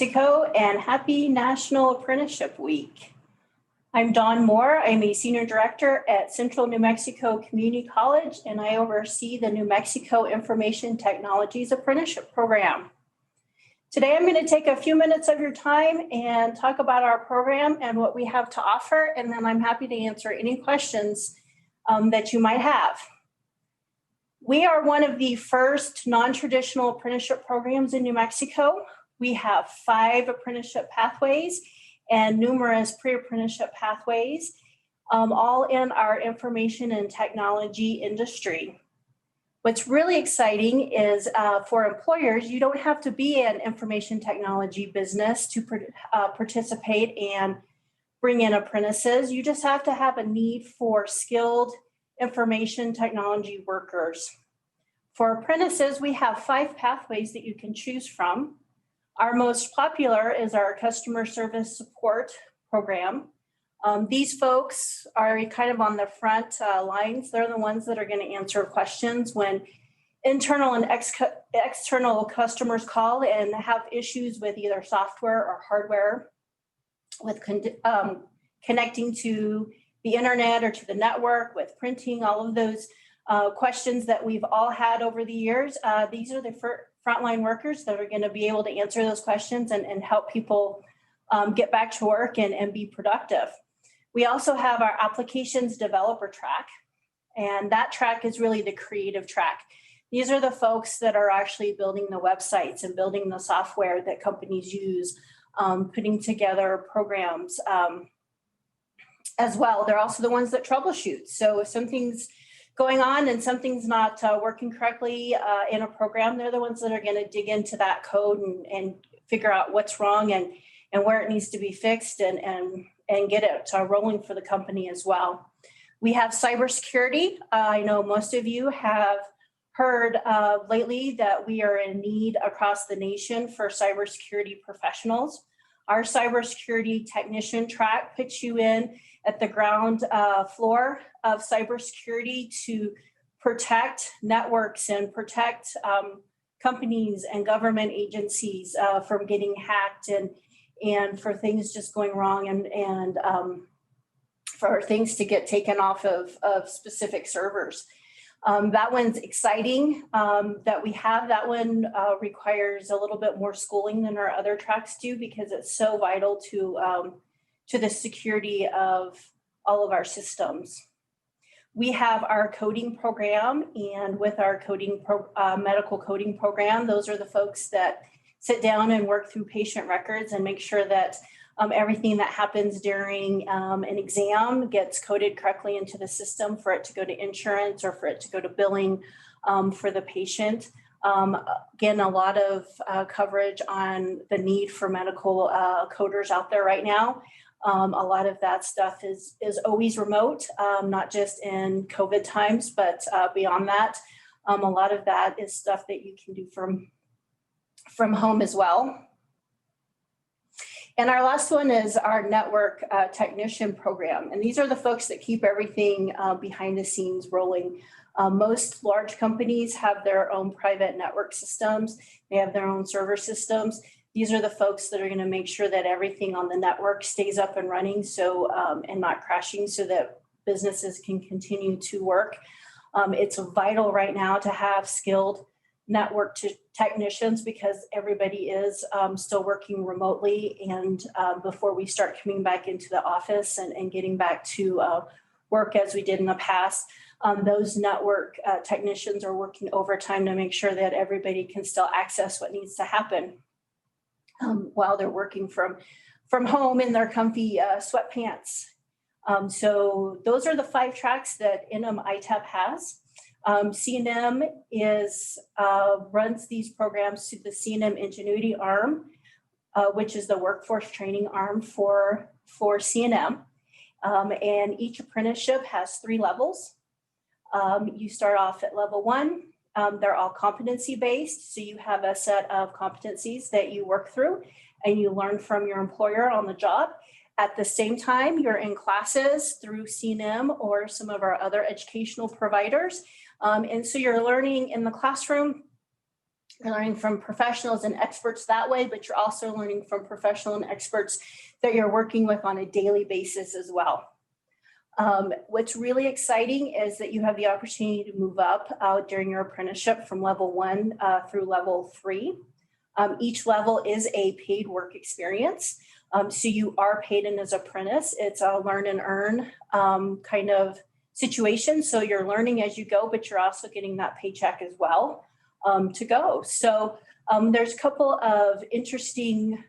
Mexico, and happy National Apprenticeship Week. I'm Dawn Moore. I'm a Senior Director at Central New Mexico Community College, and I oversee the New Mexico Information Technologies Apprenticeship Program. Today, I'm going to take a few minutes of your time and talk about our program and what we have to offer, and then I'm happy to answer any questions that you might have. We are one of the first non-traditional apprenticeship programs in New Mexico. We have 5 apprenticeship pathways and numerous pre-apprenticeship pathways, all in our information and technology industry. What's really exciting is for employers, you don't have to be an information technology business to participate and bring in apprentices. You just have to have a need for skilled information technology workers. For apprentices, we have 5 pathways that you can choose from. Our most popular is our customer service support program. These folks are kind of on the front lines. They're the ones that are going to answer questions when internal and external customers call and have issues with either software or hardware, with connecting to the internet or to the network, with printing, all of those questions that we've all had over the years. These are the frontline workers that are going to be able to answer those questions and help people get back to work and be productive. We also have our applications developer track, and that track is really the creative track. These are the folks that are actually building the websites and building the software that companies use, putting together programs as well. They're also the ones that troubleshoot. So if something's going on and something's not working correctly in a program, they're the ones that are going to dig into that code and figure out what's wrong and where it needs to be fixed and get it rolling for the company as well. We have cybersecurity. I know most of you have heard lately that we are in need across the nation for cybersecurity professionals. Our cybersecurity technician track puts you in at the ground floor of cybersecurity to protect networks and protect companies and government agencies from getting hacked and for things just going wrong and for things to get taken off of specific servers. That one's exciting that we have. That one requires a little bit more schooling than our other tracks do because it's so vital to the security of all of our systems. We have our coding program, and with our medical coding program, those are the folks that sit down and work through patient records and make sure that everything that happens during an exam gets coded correctly into the system for it to go to insurance or for it to go to billing for the patient. Again, a lot of coverage on the need for medical coders out there right now. A lot of that stuff is always remote, not just in COVID times, but beyond that. A lot of that is stuff that you can do from home as well. And our last one is our network technician program. And these are the folks that keep everything behind the scenes rolling. Most large companies have their own private network systems. They have their own server systems. These are the folks that are going to make sure that everything on the network stays up and running and not crashing so that businesses can continue to work. It's vital right now to have skilled network technicians because everybody is still working remotely, and before we start coming back into the office and getting back to work as we did in the past, those network technicians are working overtime to make sure that everybody can still access what needs to happen while they're working from home in their comfy sweatpants. So those are the 5 tracks that Week-NMITAP has. C&M runs these programs to the C&M Ingenuity arm, which is the workforce training arm for C&M. And each apprenticeship has 3 levels. You start off at level 1. They're all competency based. So you have a set of competencies that you work through and you learn from your employer on the job. At the same time, you're in classes through C&M or some of our other educational providers. And so you're learning in the classroom You're learning from professionals and experts that way, but you're also learning from professional and experts that you're working with on a daily basis as well. What's really exciting is that you have the opportunity to move up during your apprenticeship from level 1 through level 3. Each level is a paid work experience. So you are paid in as an apprentice. It's a learn and earn kind of situation. So you're learning as you go, but you're also getting that paycheck as well to go. So there's a couple of interesting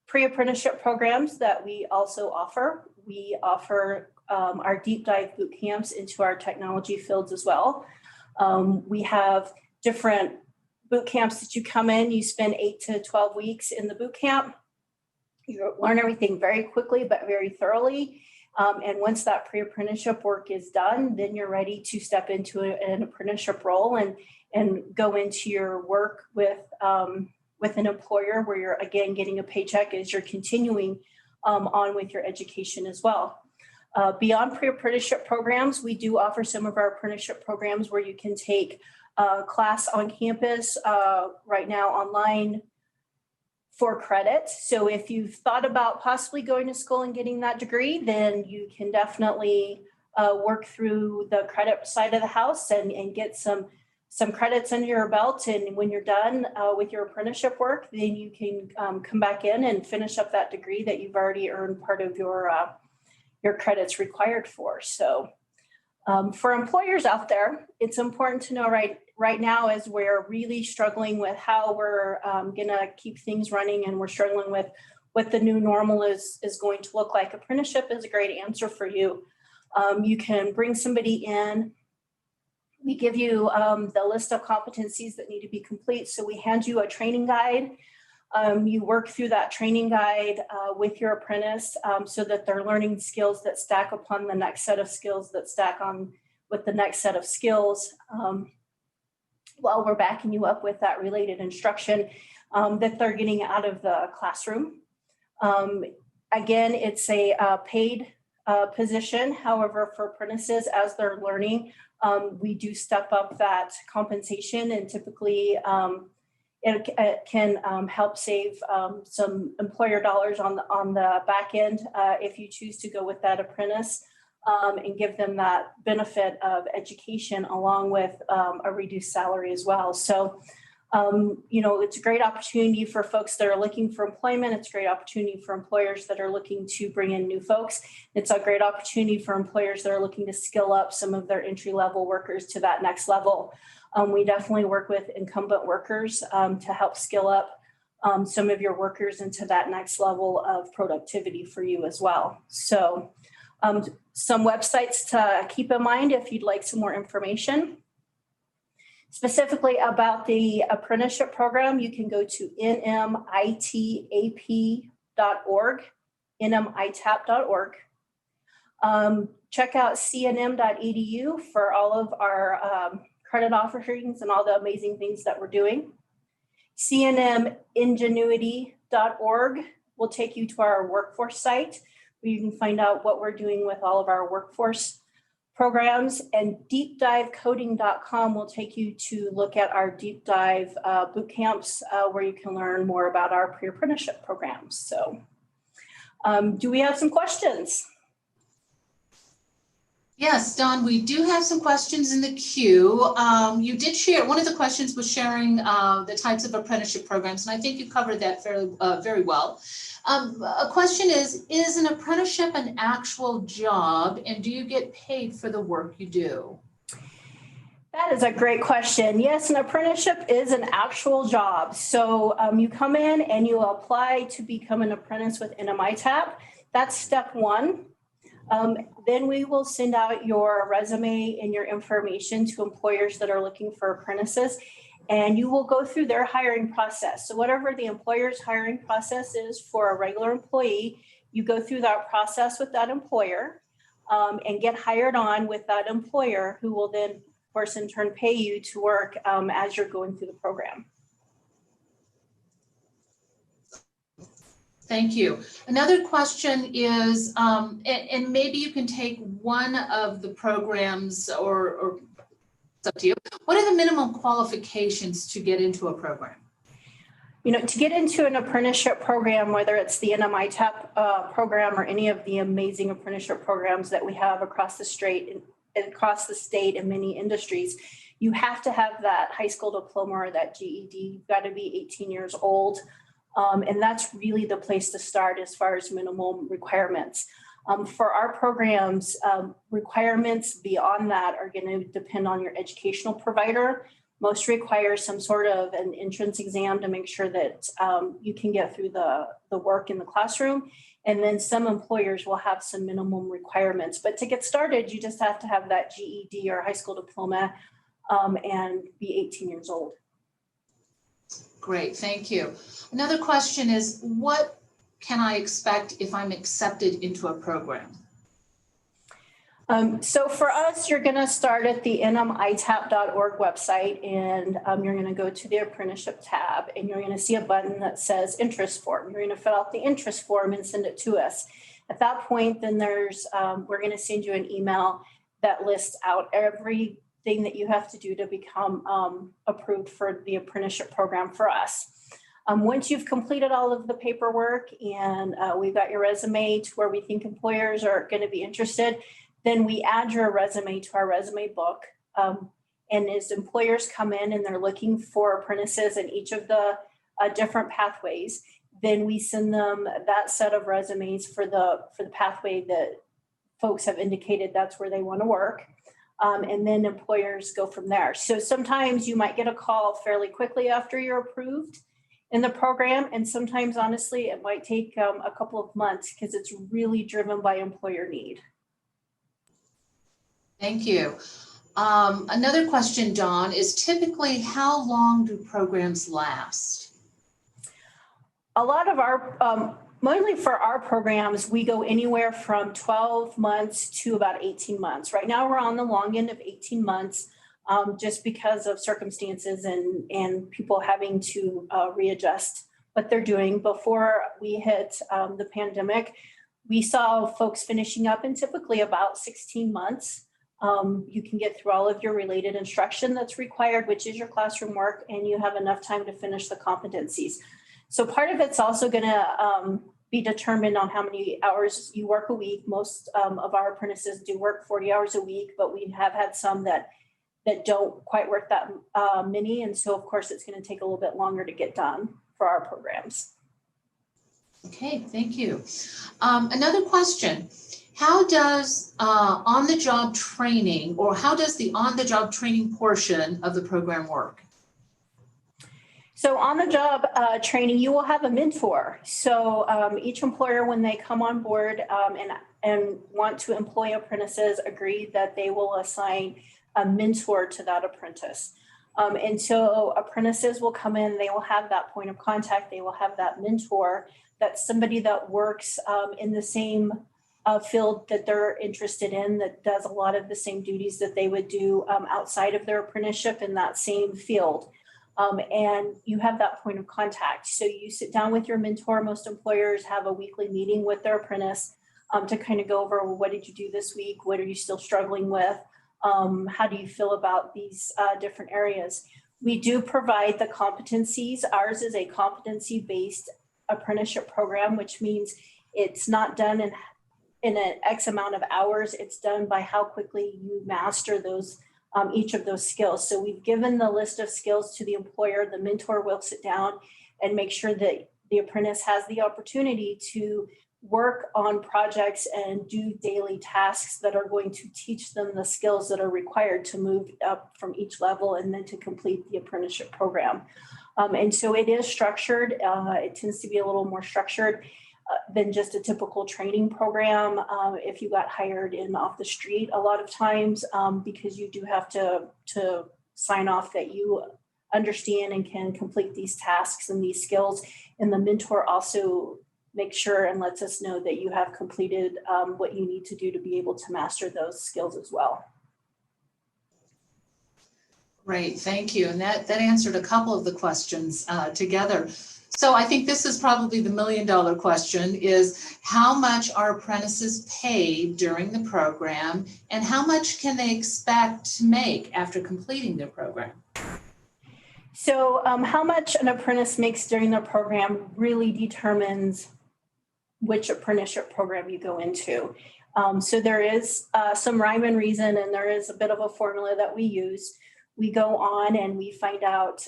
pre-apprenticeship programs that we also offer. We offer our deep dive boot camps into our technology fields as well. We have different boot camps that you come in, you spend 8 to 12 weeks in the boot camp. You learn everything very quickly, but very thoroughly. And once that pre-apprenticeship work is done, then you're ready to step into an apprenticeship role and go into your work with an employer where you're, again, getting a paycheck as you're continuing on with your education as well. Beyond pre-apprenticeship programs, we do offer some of our apprenticeship programs where you can take a class on campus, right now online, for credit. So if you've thought about possibly going to school and getting that degree, then you can definitely work through the credit side of the house and get some credits under your belt. And when you're done with your apprenticeship work, then you can come back in and finish up that degree that you've already earned part of your credits required for. So for employers out there, it's important to know right now as we're really struggling with how we're going to keep things running, and we're struggling with what the new normal is going to look like. Apprenticeship is a great answer for you. You can bring somebody in. We give you the list of competencies that need to be complete. So we hand you a training guide. You work through that training guide with your apprentice so that they're learning skills that stack upon the next set of skills that stack on with the next set of skills, while we're backing you up with that related instruction that they're getting out of the classroom. Again, it's a paid position. However, for apprentices, as they're learning, we do step up that compensation, and typically it can help save some employer dollars on the back end if you choose to go with that apprentice and give them that benefit of education along with a reduced salary as well. So, it's a great opportunity for folks that are looking for employment. It's a great opportunity for employers that are looking to bring in new folks. It's a great opportunity for employers that are looking to skill up some of their entry-level workers to that next level. We definitely work with incumbent workers to help skill up some of your workers into that next level of productivity for you as well. So some websites to keep in mind if you'd like some more information. Specifically about the apprenticeship program, you can go to nmitap.org, nmitap.org. Check out cnm.edu for all of our credit offerings and all the amazing things that we're doing. cnmingenuity.org will take you to our workforce site where you can find out what we're doing with all of our workforce programs, and deepdivecoding.com will take you to look at our deep dive boot camps where you can learn more about our pre-apprenticeship programs. So do we have some questions? Yes, Dawn, we do have some questions in the queue. You did share, one of the questions was sharing the types of apprenticeship programs, and I think you covered that very well. A question is an apprenticeship an actual job, and do you get paid for the work you do? That is a great question. Yes, an apprenticeship is an actual job. So you come in and you apply to become an apprentice with Week-NMITAP. That's step one. Then we will send out your resume and your information to employers that are looking for apprentices, and you will go through their hiring process. So whatever the employer's hiring process is for a regular employee, you go through that process with that employer and get hired on with that employer, who will then, of course, in turn pay you to work as you're going through the program. Thank you. Another question is, and maybe you can take one of the programs or up to you. What are the minimum qualifications to get into a program? You know, to get into an apprenticeship program, whether it's the NMITAP program or any of the amazing apprenticeship programs that we have across the state in many industries, you have to have that high school diploma or that GED. You've got to be 18 years old. And that's really the place to start as far as minimum requirements. For our programs, requirements beyond that are going to depend on your educational provider. Most require some sort of an entrance exam to make sure that you can get through the work in the classroom. And then some employers will have some minimum requirements. But to get started, you just have to have that GED or high school diploma and be 18 years old. Great, thank you. Another question is, what can I expect if I'm accepted into a program? So for us, you're going to start at the nmitap.org website, and you're going to go to the apprenticeship tab, and you're going to see a button that says interest form. You're going to fill out the interest form and send it to us. At that point, then we're going to send you an email that lists out everything that you have to do to become approved for the apprenticeship program for us. Once you've completed all of the paperwork and we've got your resume to where we think employers are going to be interested, then we add your resume to our resume book. And as employers come in and they're looking for apprentices in each of the different pathways, then we send them that set of resumes for the pathway that folks have indicated that's where they want to work. And then employers go from there. So sometimes you might get a call fairly quickly after you're approved in the program. And sometimes, honestly, it might take a couple of months because it's really driven by employer need. Thank you. Another question, Dawn, is typically how long do programs last? A lot of our, mainly for our programs, we go anywhere from 12 months to about 18 months. Right now, we're on the long end of 18 months just because of circumstances and people having to readjust what they're doing. Before we hit the pandemic, we saw folks finishing up in typically about 16 months. You can get through all of your related instruction that's required, which is your classroom work, and you have enough time to finish the competencies. So part of it's also going to be determined on how many hours you work a week. Most of our apprentices do work 40 hours a week, but we have had some that don't quite work that many. And so, of course, it's going to take a little bit longer to get done for our programs. Okay, thank you. Another question. How does on-the-job training, or how does the on-the-job training portion of the program work? So on-the-job training, you will have a mentor. So each employer, when they come on board and want to employ apprentices, agree that they will assign a mentor to that apprentice. And so apprentices will come in, they will have that point of contact, they will have that mentor. That's somebody that works in the same field that they're interested in, that does a lot of the same duties that they would do outside of their apprenticeship in that same field. And you have that point of contact. So you sit down with your mentor. Most employers have a weekly meeting with their apprentice to kind of go over, well, what did you do this week? What are you still struggling with? How do you feel about these different areas? We do provide the competencies. Ours is a competency-based apprenticeship program, which means it's not done in an X amount of hours. It's done by how quickly you master those each of those skills. So we've given the list of skills to the employer. The mentor will sit down and make sure that the apprentice has the opportunity to work on projects and do daily tasks that are going to teach them the skills that are required to move up from each level and then to complete the apprenticeship program. And so it is structured. It tends to be a little more structured than just a typical training program. If you got hired in off the street a lot of times, because you do have to sign off that you understand and can complete these tasks and these skills. And the mentor also makes sure and lets us know that you have completed what you need to do to be able to master those skills as well. Great, thank you. And that answered a couple of the questions together. So I think this is probably the million-dollar question is how much are apprentices paid during the program and how much can they expect to make after completing their program? So how much an apprentice makes during the program really determines which apprenticeship program you go into. So there is some rhyme and reason, and there is a bit of a formula that we use. We go on and we find out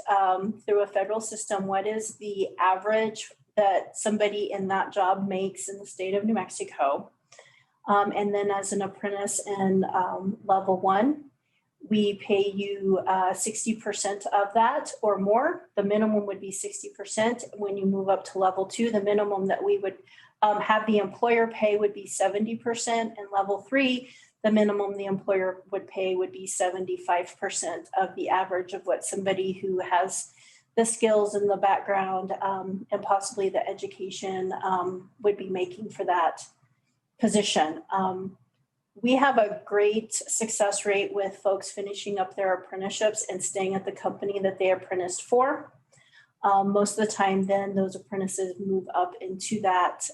through a federal system what is the average that somebody in that job makes in the state of New Mexico. And then as an apprentice in level 1, we pay you 60% of that or more. The minimum would be 60%. When you move up to level 2, the minimum that we would have the employer pay would be 70%. And level 3, the minimum the employer would pay would be 75% of the average of what somebody who has the skills and the background and possibly the education would be making for that position. We have a great success rate with folks finishing up their apprenticeships and staying at the company that they apprenticed for. Most of the time then those apprentices move up into that,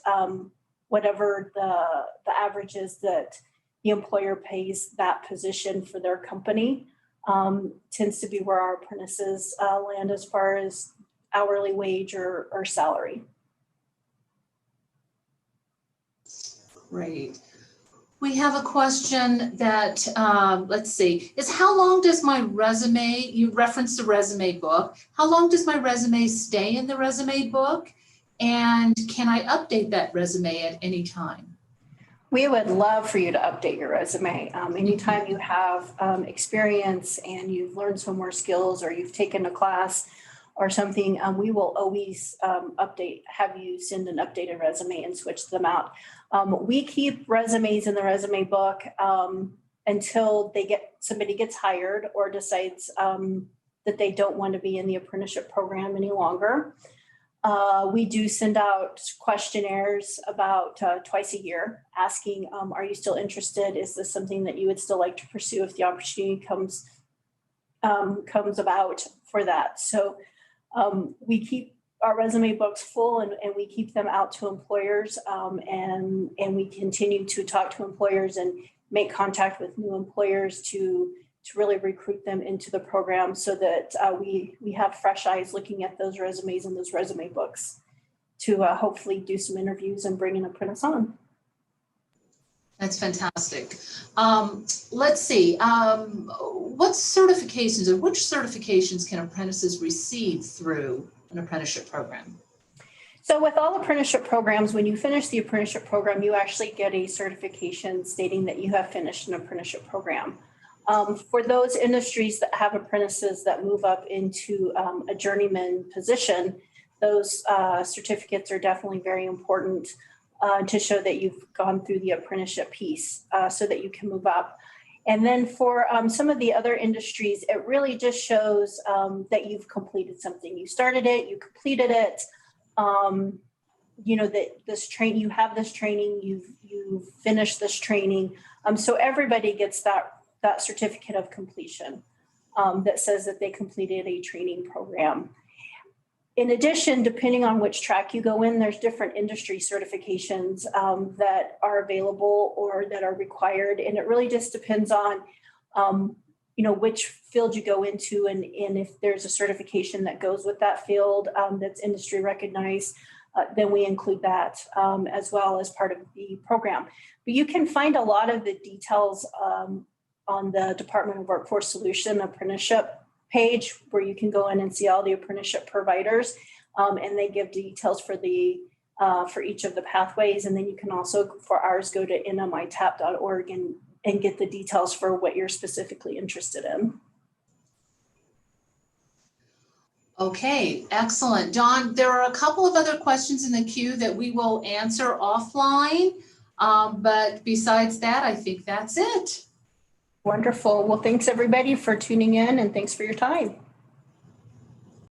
whatever the average is that the employer pays that position for their company, tends to be where our apprentices land as far as hourly wage or salary. Great. We have a question that, let's see, is how long does my resume, you referenced the resume book, how long does my resume stay in the resume book? And can I update that resume at any time? We would love for you to update your resume. Anytime you have experience and you've learned some more skills or you've taken a class or something, we will always have you send an updated resume and switch them out. We keep resumes in the resume book until somebody gets hired or decides that they don't want to be in the apprenticeship program any longer. We do send out questionnaires about twice a year asking, are you still interested? Is this something that you would still like to pursue if the opportunity comes about for that? So we keep our resume books full and we keep them out to employers and we continue to talk to employers and make contact with new employers to really recruit them into the program so that we have fresh eyes looking at those resumes and those resume books to hopefully do some interviews and bring an apprentice on. That's fantastic. Let's see, what certifications or which certifications can apprentices receive through an apprenticeship program? So with all apprenticeship programs, when you finish the apprenticeship program, you actually get a certification stating that you have finished an apprenticeship program. For those industries that have apprentices that move up into a journeyman position, those certificates are definitely very important to show that you've gone through the apprenticeship piece so that you can move up. And then for some of the other industries, it really just shows that you've completed something. You started it, you completed it, you know, that you have this training, you've finished this training. So everybody gets that certificate of completion that says that they completed a training program. In addition, depending on which track you go in, there's different industry certifications that are available or that are required. And it really just depends on, you know, which field you go into and if there's a certification that goes with that field that's industry recognized, then we include that as well as part of the program. But you can find a lot of the details on the Department of Workforce Solutions apprenticeship page where you can go in and see all the apprenticeship providers and they give details for each of the pathways. And then you can also, for ours, go to nmitap.org and get the details for what you're specifically interested in. Okay, excellent. Dawn, there are a couple of other questions in the queue that we will answer offline. But besides that, I think that's it. Wonderful. Well, thanks everybody for tuning in and thanks for your time.